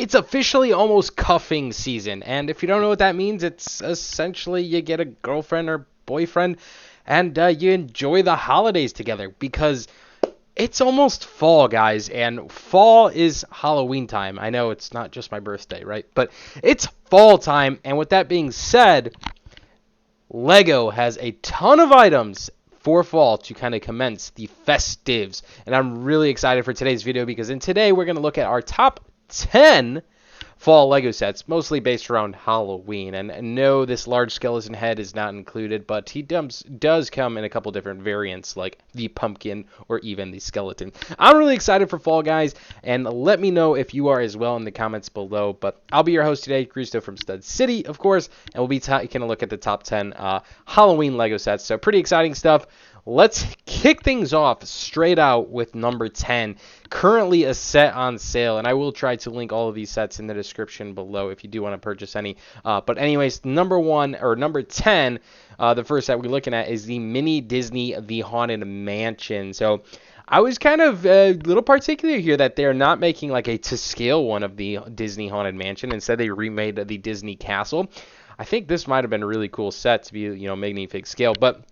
it's officially almost cuffing season. And if you don't know what that means, it's essentially you get a girlfriend or boyfriend and you enjoy the holidays together, because it's almost fall, guys, and fall is Halloween time. I know it's not just my birthday, right? But it's fall time, and with that being said, Lego has a ton of items for fall to kind of commence the festives. And I'm really excited for today's video, because in today we're going to look at our top 10 fall Lego sets, mostly based around Halloween. And no, this large skeleton head is not included, but he does come in a couple different variants, like the pumpkin or even the skeleton. I'm really excited for fall, guys, and let me know if you are as well in the comments below. But I'll be your host today, Cristo from Stud City, of course, and we'll be taking a look at the top 10 Halloween Lego sets. So pretty exciting stuff. Let's kick things off straight out with number 10, currently a set on sale, and I will try to link all of these sets in the description below if you do want to purchase any. But anyways, number 10, the first set we're looking at is the Mini Disney The Haunted Mansion. So I was kind of a little particular here that they're not making like a to scale one of the Disney Haunted Mansion. Instead, they remade the Disney Castle. I think this might have been a really cool set to be, magnifig scale, but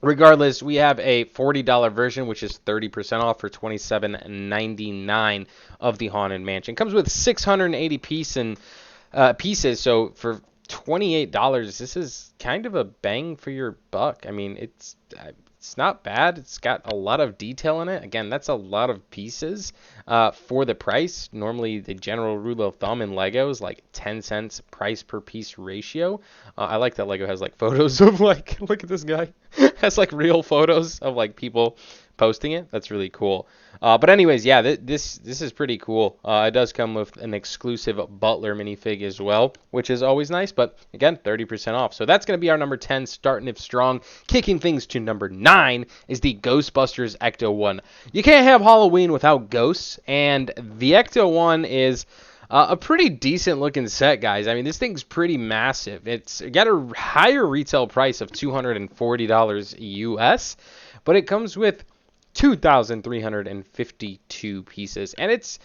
regardless, we have a $40 version, which is 30% off for $27.99 of the Haunted Mansion. Comes with 680 pieces, so for $28, this is kind of a bang for your buck. I mean, it's not bad. It's got a lot of detail in it. Again, that's a lot of pieces for the price. Normally, the general rule of thumb in Lego is like 10 cents price per piece ratio. I like that Lego has like photos of like, look at this guy. Has like real photos of like people posting it. That's really cool. But anyways, yeah, this is pretty cool. It does come with an exclusive Butler minifig as well, which is always nice. But again, 30% off. So that's going to be our number 10, starting it strong. Kicking things to number 9 is the Ghostbusters Ecto One. You can't have Halloween without ghosts, and the Ecto One is a pretty decent looking set, guys. I mean, this thing's pretty massive. It's got a higher retail price of $240 US, but it comes with 2,352 pieces, and it's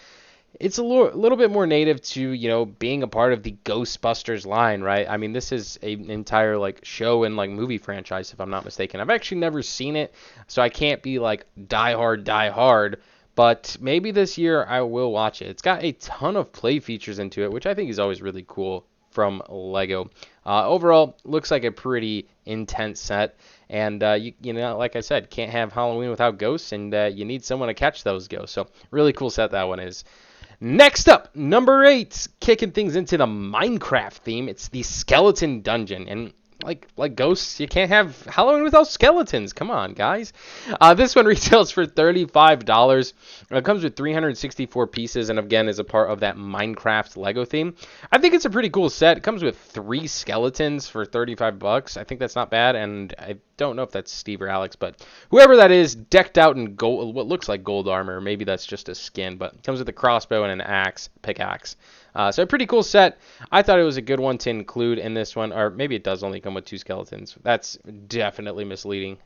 a little bit more native to, being a part of the Ghostbusters line, right? I mean, this is an entire like show and like movie franchise, if I'm not mistaken. I've actually never seen it, so I can't be like die hard. But maybe this year I will watch it. It's got a ton of play features into it, which I think is always really cool from Lego. Overall, looks like a pretty intense set. And, like I said, can't have Halloween without ghosts, and you need someone to catch those ghosts. So really cool set that one is. Next up, number 8, kicking things into the Minecraft theme. It's the Skeleton Dungeon. And like ghosts, you can't have Halloween without skeletons. Come on, guys. This one retails for $35. It comes with 364 pieces, and again is a part of that Minecraft Lego theme. I think it's a pretty cool set. It comes with 3 skeletons for $35. I think that's not bad, and I don't know if that's Steve or Alex, but whoever that is, decked out in gold, what looks like gold armor. Maybe that's just a skin, but it comes with a crossbow and an pickaxe. So a pretty cool set. I thought it was a good one to include in this one, or maybe it does only come with 2 skeletons. That's definitely misleading.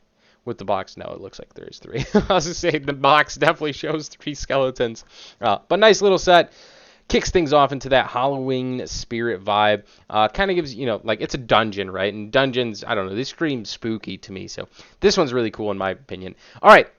With the box, no, it looks like there's 3. I was going to say, the box definitely shows 3 skeletons. But nice little set. Kicks things off into that Halloween spirit vibe. Kind of gives, like it's a dungeon, right? And dungeons, I don't know, they scream spooky to me. So this one's really cool in my opinion. All right.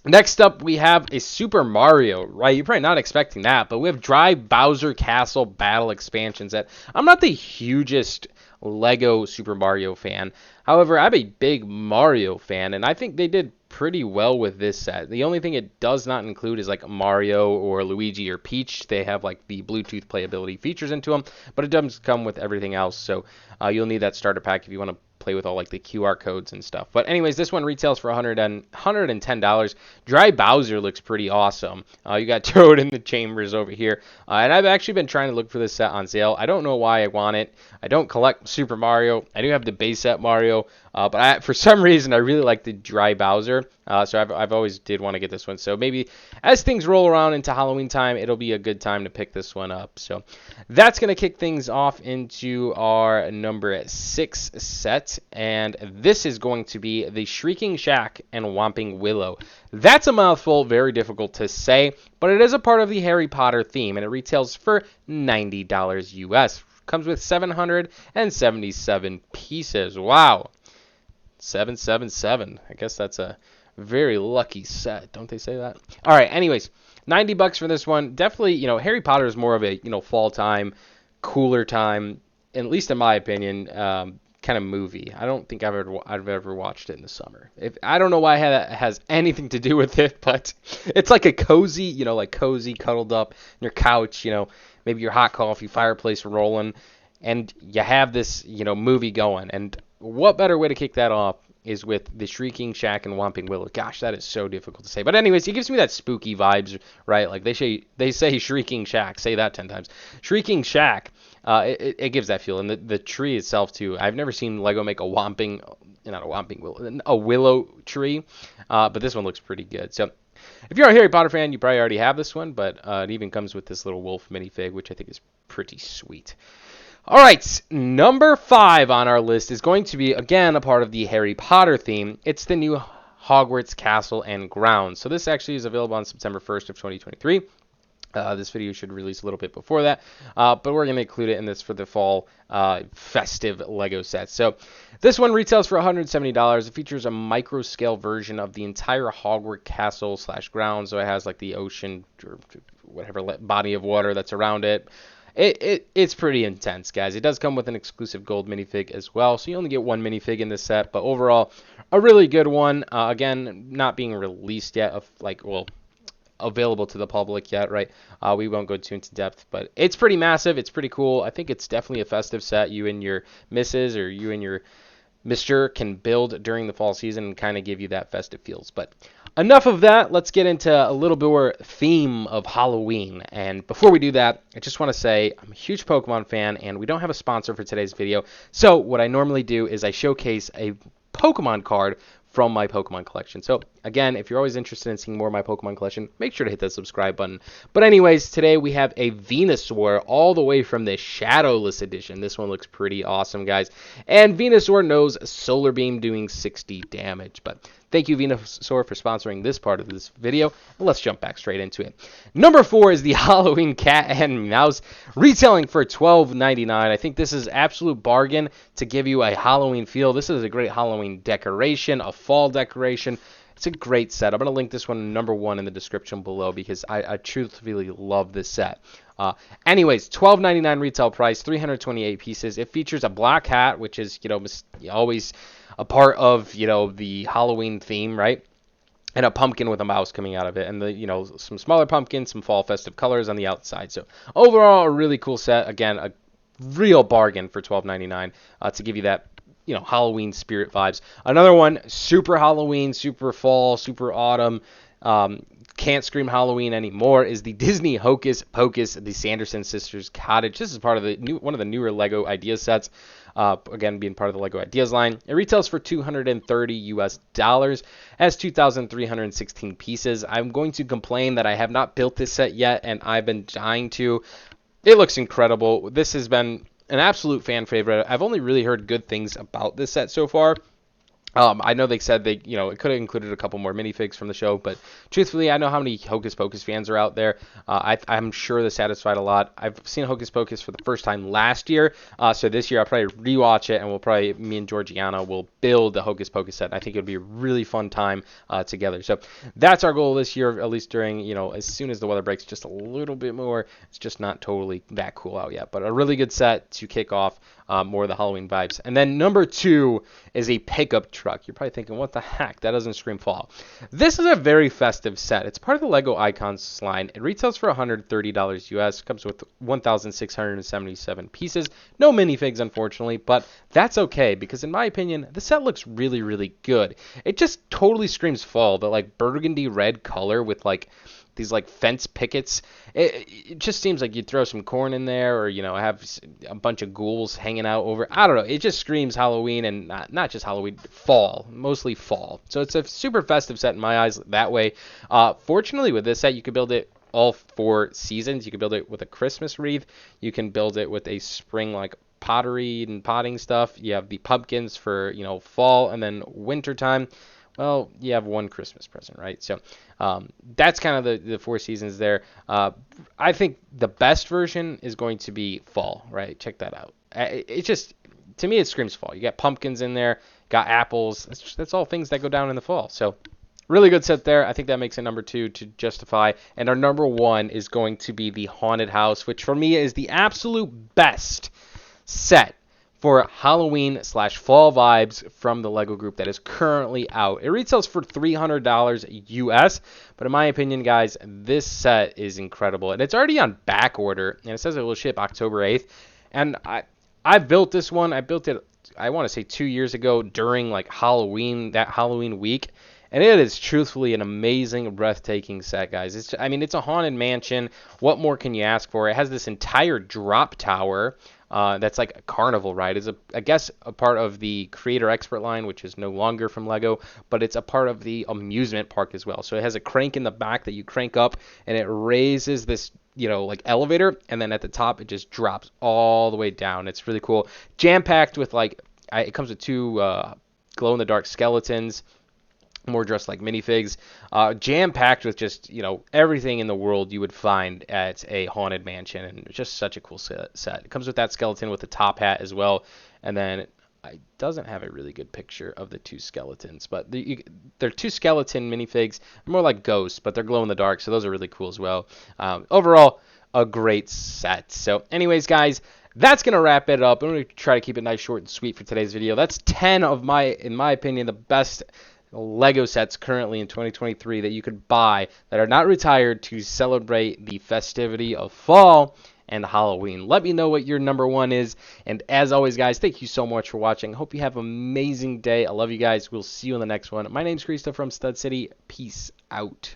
Next up, we have a Super Mario, right? You're probably not expecting that, but we have Dry Bowser Castle Battle Expansion set. I'm not the hugest Lego Super Mario fan. However, I'm a big Mario fan, and I think they did pretty well with this set. The only thing it does not include is like Mario or Luigi or Peach. They have like the Bluetooth playability features into them, but it does come with everything else. So you'll need that starter pack if you want to play with all like the QR codes and stuff. But anyways, this one retails for $110. Dry Bowser looks pretty awesome. You got Toad in the chambers over here. And I've actually been trying to look for this set on sale. I don't know why I want it. I don't collect Super Mario. I do have the base set Mario. But for some reason, I really like the Dry Bowser. So I've always did want to get this one. So maybe as things roll around into Halloween time, it'll be a good time to pick this one up. So that's going to kick things off into our number 6 set. And this is going to be the Shrieking Shack and Whomping Willow. That's a mouthful, very difficult to say, but it is a part of the Harry Potter theme, and it retails for $90 US. Comes with 777 pieces. Wow. 777. I guess that's a very lucky set. Don't they say that? All right. Anyways, $90 for this one. Definitely, Harry Potter is more of a, fall time, cooler time, at least in my opinion, kind of movie. I don't think I've ever watched it in the summer. I don't know why that has anything to do with it, but it's like a cozy, like cozy, cuddled up on your couch, maybe your hot coffee, fireplace rolling, and you have this, movie going. And what better way to kick that off is with the Shrieking Shack and Whomping Willow. Gosh, that is so difficult to say. But anyways, it gives me that spooky vibes, right? Like they say Shrieking Shack. Say that 10 times. Shrieking Shack. It gives that feel. And the tree itself, too. I've never seen Lego make a willow tree. But this one looks pretty good. So if you're a Harry Potter fan, you probably already have this one. But it even comes with this little wolf minifig, which I think is pretty sweet. All right, number 5 on our list is going to be, again, a part of the Harry Potter theme. It's the new Hogwarts Castle and Grounds. So this actually is available on September 1st of 2023. This video should release a little bit before that, but we're going to include it in this for the fall festive Lego set. So this one retails for $170. It features a micro-scale version of the entire Hogwarts Castle / grounds. So it has like the ocean or whatever body of water that's around it. It's pretty intense, guys. It does come with an exclusive gold minifig as well, so you only get one minifig in this set, but overall, a really good one. Again, not being released yet, available to the public yet, right? We won't go too into depth, but it's pretty massive. It's pretty cool. I think it's definitely a festive set you and your missus or you and your Mr. can build during the fall season and kind of give you that festive feels. But enough of that. Let's get into a little bit more theme of Halloween. And before we do that, I just want to say I'm a huge Pokemon fan, and we don't have a sponsor for today's video. So what I normally do is I showcase a Pokemon card from my Pokemon collection. So again, if you're always interested in seeing more of my Pokemon collection, make sure to hit that subscribe button. But anyways, today we have a Venusaur all the way from the Shadowless edition. This one looks pretty awesome, guys. And Venusaur knows Solar Beam doing 60 damage. But thank you, Venusaur, for sponsoring this part of this video. Let's jump back straight into it. Number 4 is the Halloween Cat and Mouse, retailing for $12.99. I think this is absolute bargain to give you a Halloween feel. This is a great Halloween decoration, a fall decoration. It's a great set. I'm going to link this one number 1 in the description below because I truthfully love this set. Anyways, $12.99 retail price, 328 pieces. It features a black hat, which is, always a part of, the Halloween theme, right? And a pumpkin with a mouse coming out of it. And some smaller pumpkins, some fall festive colors on the outside. So overall, a really cool set. Again, a real bargain for $12.99 to give you that Halloween spirit vibes. Another one, super Halloween, super fall, super autumn, can't scream Halloween anymore, is the Disney Hocus Pocus, the Sanderson sisters Cottage. This is part of one of the newer Lego Ideas sets. Again, being part of the Lego Ideas line. It retails for $230 US, has 2,316 pieces. I'm going to complain that I have not built this set yet, and I've been dying to. It looks incredible. This has been an absolute fan favorite. I've only really heard good things about this set so far. I know they said it could have included a couple more minifigs from the show, but truthfully, I know how many Hocus Pocus fans are out there. I'm sure this satisfied a lot. I've seen Hocus Pocus for the first time last year, so this year I'll probably rewatch it, and me and Georgiana will build the Hocus Pocus set. I think it would be a really fun time together. So that's our goal this year, at least during, as soon as the weather breaks just a little bit more. It's just not totally that cool out yet, but a really good set to kick off more of the Halloween vibes. And then number 2 is a pickup truck. You're probably thinking, what the heck? That doesn't scream fall. This is a very festive set. It's part of the Lego Icons line. It retails for $130 US. Comes with 1,677 pieces. No minifigs, unfortunately, but that's okay because in my opinion, the set looks really, really good. It just totally screams fall. The burgundy red color with these like fence pickets. It just seems like you'd throw some corn in there, or have a bunch of ghouls hanging out over. I don't know. It just screams Halloween, and not just Halloween, fall, mostly fall. So it's a super festive set in my eyes that way. Fortunately, with this set, you could build it all 4 seasons. You can build it with a Christmas wreath. You can build it with a spring like pottery and potting stuff. You have the pumpkins for fall, and then winter time. Well, you have one Christmas present, right? So that's kind of the 4 seasons there. I think the best version is going to be fall, right? Check that out. It just, to me, it screams fall. You got pumpkins in there, got apples. That's all things that go down in the fall. So really good set there. I think that makes it number 2 to justify. And our number 1 is going to be the Haunted House, which for me is the absolute best set for Halloween/fall vibes from the LEGO group that is currently out. It retails for $300 US, but in my opinion, guys, this set is incredible. And it's already on back order, and it says it will ship October 8th. And I built this one. I built it, I want to say 2 years ago during like Halloween, that Halloween week. And it is truthfully an amazing, breathtaking set, guys. It's a haunted mansion. What more can you ask for? It has this entire drop tower that's like a carnival ride. It's, I guess, a part of the Creator Expert line, which is no longer from LEGO, but it's a part of the amusement park as well. So it has a crank in the back that you crank up, and it raises this, like elevator, and then at the top it just drops all the way down. It's really cool. Jam-packed with it comes with 2 glow-in-the-dark skeletons, more dressed like minifigs, jam-packed with just, everything in the world you would find at a haunted mansion, and it's just such a cool set. It comes with that skeleton with the top hat as well, and then it doesn't have a really good picture of the 2 skeletons, but they're 2 skeleton minifigs, more like ghosts, but they're glow-in-the-dark, so those are really cool as well. Overall, a great set. So anyways, guys, that's going to wrap it up. I'm going to try to keep it nice, short, and sweet for today's video. That's 10 of in my opinion, the best LEGO sets currently in 2023 that you could buy that are not retired to celebrate the festivity of fall and Halloween. Let me know what your number 1 is. And as always, guys, thank you so much for watching. Hope you have an amazing day. I love you guys. We'll see you in the next one. My name's Krista from Stud City. Peace out.